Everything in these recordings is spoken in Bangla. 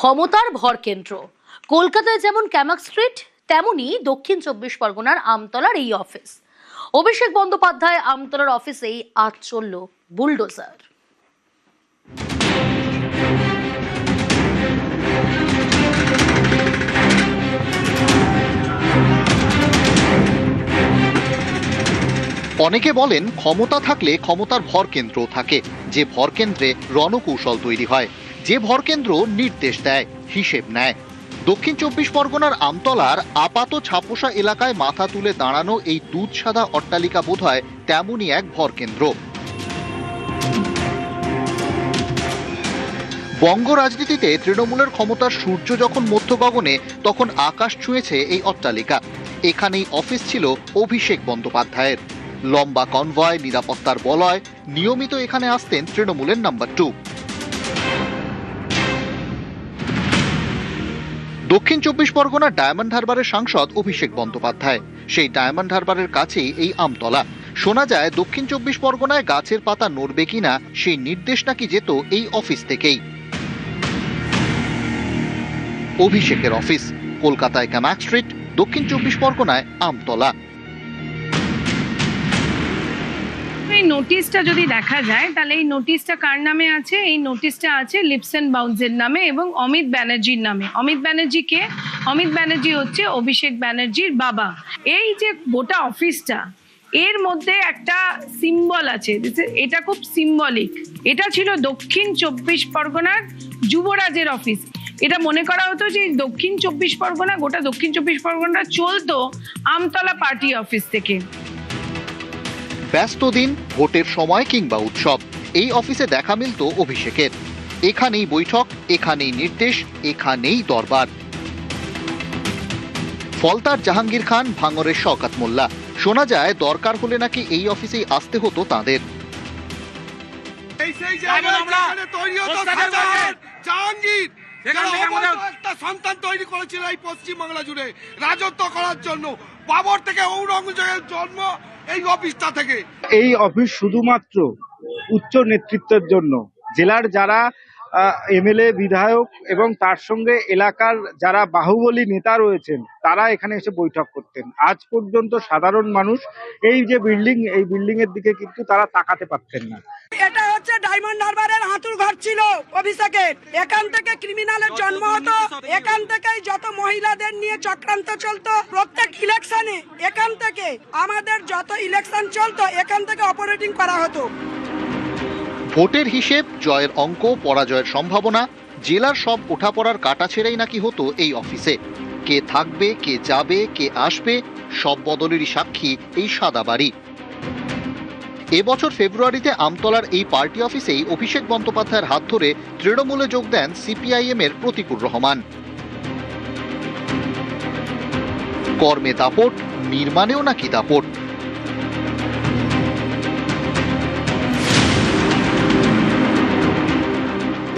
ক্ষমতার ভরকেন্দ্র। কলকাতায় যেমন ক্যামাক স্ট্রিট, তেমনি দক্ষিণ 24 পরগনার আমতলার এই অফিস। অভিষেক বন্দ্যোপাধ্যায় আমতলার অফিসেই আজ চলল বুলডোজার। অনেকে বলেন ক্ষমতা থাকলে ক্ষমতার ভরকেন্দ্র থাকে, যে ভরকেন্দ্রে রণকৌশল তৈরি হয়, যে ভরকেন্দ্র নির্দেশ দেয়, হিসেব নেয়। দক্ষিণ 24 পরগনার আমতলার আপাত ছাপোষা এলাকায় মাথা তুলে দাঁড়ানো এই দুধ সাদা অট্টালিকা বোধহয় তেমনই এক ভরকেন্দ্র। বঙ্গ রাজনীতিতে তৃণমূলের ক্ষমতার সূর্য যখন মধ্য গগনে, তখন আকাশ ছুঁয়েছে এই অট্টালিকা। এখানেই অফিস ছিল অভিষেক বন্দ্যোপাধ্যায়ের। লম্বা কনভয়, নিরাপত্তার বলয়, নিয়মিত এখানে আসতেন তৃণমূলের নাম্বার 2। দক্ষিণ 24 পরগনার ডায়মন্ড হারবারের সাংসদ অভিষেক বন্দ্যোপাধ্যায়। সেই ডায়মন্ড হারবারের কাছেই এই আমতলা। শোনা যায় দক্ষিণ 24 পরগনায় গাছের পাতা নড়বে কিনা সেই নির্দেশ নাকি যেত এই অফিস থেকেই। অভিষেকের অফিস কলকাতায় ক্যামাক স্ট্রিট, দক্ষিণ 24 পরগনায় আমতলা। এই নোটিশটা যদি দেখা যায় তাহলে এই নোটিশটা কার নামে আছে? এই নোটিশটা আছে লিপস এন্ড বাউন্সের নামে এবং অমিত ব্যানার্জির নামে। অমিত ব্যানার্জি কে? অমিত ব্যানার্জি হচ্ছে অভিষেক ব্যানার্জির বাবা। এই যে গোটা অফিসটা, এর মধ্যে একটা সিম্বল আছে, এটা খুব সিম্বলিক। এটা ছিল দক্ষিণ 24 পরগনার যুবরাজের অফিস। এটা মনে করা হতো যে দক্ষিণ 24 পরগনা, গোটা দক্ষিণ 24 পরগনা চলতো আমতলা পার্টি অফিস থেকে। ব্যস্ত দিন, ভোটের সময় কিংবা উৎসব, এই অফিসে দেখা মিলত অভিষেকের। এখানেই বৈঠক, এখানেই নির্দেশ, এখানেই দরবার। ফলতার জাহাঙ্গীর খান, ভাঙরের শওকত মোল্লা। শোনা যায় দরকার হলে নাকি এই অফিসেই আসতে হতো তাঁদের। একটা সন্তান তৈরি করেছিল এই পশ্চিমবাংলা জুড়ে রাজত্ব করার জন্য। বাবর থেকে ঔরঙ্গজেবের জন্ম এই অফিসটা থেকে। এই অফিস শুধুমাত্র উচ্চ নেতৃত্বের জন্য। জেলার যারা এমএলএ, বিধায়ক এবং তার সঙ্গে এলাকার যারা বাহুবলী নেতা রয়েছেন, তারা এখানে এসে বৈঠক করতেন। আজ পর্যন্ত সাধারণ মানুষ এই যে বিল্ডিং, এই বিল্ডিং এর দিকে কিন্তু তারা তাকাতে পারতেন না। এটা হচ্ছে ডায়মন্ড হারবারের হাঁটুর ঘর ছিল অভিষেকের। এখান থেকে ক্রিমিনালের জন্ম হতো, এখান থেকেই যত মহিলাদের নিয়ে চক্রান্ত চলতো। প্রত্যেক ইলেকশনে এখান থেকে, আমাদের যত ইলেকশন চলতো এখান থেকে অপারেটিং করা হতো। ভোটের হিসেব, জয়ের অঙ্ক, পরাজয়ের সম্ভাবনা, জেলার সব ওঠাপড়ার কাটাছেড়াই নাকি হতো এই অফিসে। কে থাকবে, কে যাবে, কে আসবে, সব বদলেরই সাক্ষী এই সাদা বাড়ি। এবছর ফেব্রুয়ারিতে আমতলার এই পার্টি অফিসেই অভিষেক বন্দ্যোপাধ্যায়ের হাত ধরে তৃণমূলে যোগ দেন সিপিআইএম এর প্রতিকুর রহমান। কর্মে দাপট, নির্মাণেও নাকি দাপট।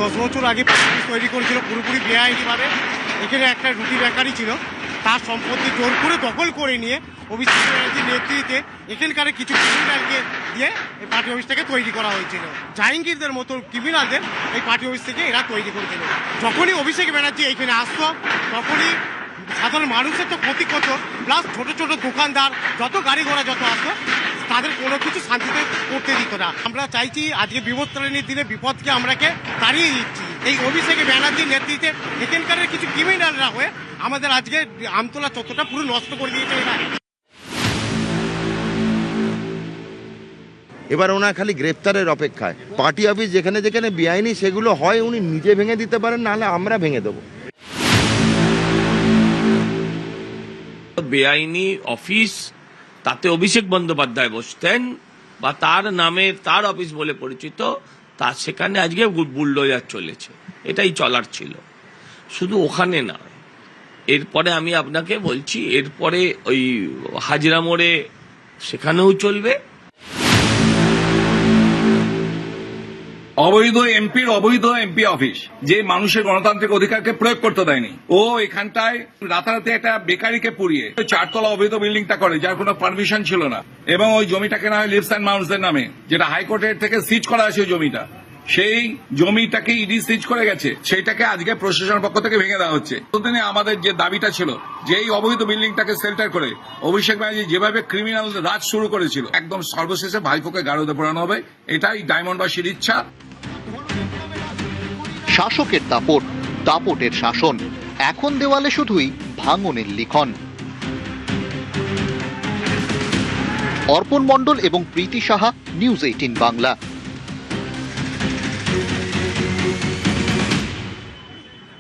10 বছর আগে তৈরি করেছিল পুরোপুরি বেআইনিভাবে। এখানে একটা রুটি বেকারি ছিল, তার সম্পত্তি জোর করে দখল করে নিয়ে অভিষেক ব্যানার্জির নেতৃত্বে এখানকার কিছু ক্রিমিনালকে দিয়ে এই পার্টি অফিসটাকে তৈরি করা হয়েছিল। জাহাঙ্গীরদের মতো ক্রিমিনালদের এই পার্টি অফিস থেকে এরা তৈরি করেছিল। যখনই অভিষেক ব্যানার্জি এখানে আসতো, তখনই সাধারণ মানুষের তো ক্ষতি করতো, প্লাস ছোট ছোট দোকানদার, যত গাড়ি ঘোড়া যত আসতো, তাদের কোনো কিছু শান্তিতে করতে দিত না। আমরা চাইছি আজকে বিপত্তারিণীর দিনে বিপদকে আমরাকে তাড়িয়ে দিচ্ছি। এই অভিষেক ব্যানার্জির নেতৃত্বে এখানকার কিছু ক্রিমিনালরা হয়ে আমাদের আজকে আমতলা চত্বরটা পুরো নষ্ট করে দিয়েছে। এবার ওনার খালি গ্রেপ্তারের অপেক্ষায়। পার্টি অফিস যেখানে যেখানে বেআইনি সেগুলো হয় উনি নিজে ভেঙে দিতে পারেন, নাহলে আমরা ভেঙে দেবো। বেআইনি অফিস, তাতে অভিষেক বন্দ্যোপাধ্যায় বসতেন বা তার নামে তার অফিস বলে পরিচিত, তা সেখানে আজকে বুলডোজার চলেছে। এটাই চলার ছিল, শুধু ওখানে না। এরপরে আমি আপনাকে বলছি, এরপরে ওই হাজরা মোড়ে সেখানেও চলবে। অবৈধ এমপি অফিস, যে মানুষের গণতান্ত্রিক অধিকারকে প্রয়োগ করতে দেয়নি, ও এখানটায় রাতারাতি একটা বেকারিকে পুড়িয়ে 4 তলা অবৈধ বিল্ডিংটা করে, যার কোনো পারমিশন ছিল না, এবং ওই জমিটা কেনা হয় লিপস এন্ড বাউন্সের নামে, যেটা হাইকোর্টের থেকে সিজ করা আছে ওই জমিটা। সেই জমিটাকে ইডি সিজ করে গেছে, সেইটাকে আজকে প্রশাসনের পক্ষ থেকে ভেঙে দেওয়া হচ্ছে। ততদিনে আমাদের যে দাবিটা ছিল যে এই অবৈধ বিল্ডিংটাকে সেল্টার করে অভিষেক ব্যানার্জি যেভাবে ক্রিমিনাল রাজ শুরু করেছিল, একদম সর্বশেষে ভাইপোকে গাড়োতে পড়ানো হবে, এটাই ডায়মন্ডবাসীর ইচ্ছা। শাসকের দাপট, দাপটের শাসন, এখন দেওয়ালে শুধুই ভাঙনের লিখন। অর্পণ মণ্ডল এবং প্রীতি সাহা, নিউজ 18 বাংলা।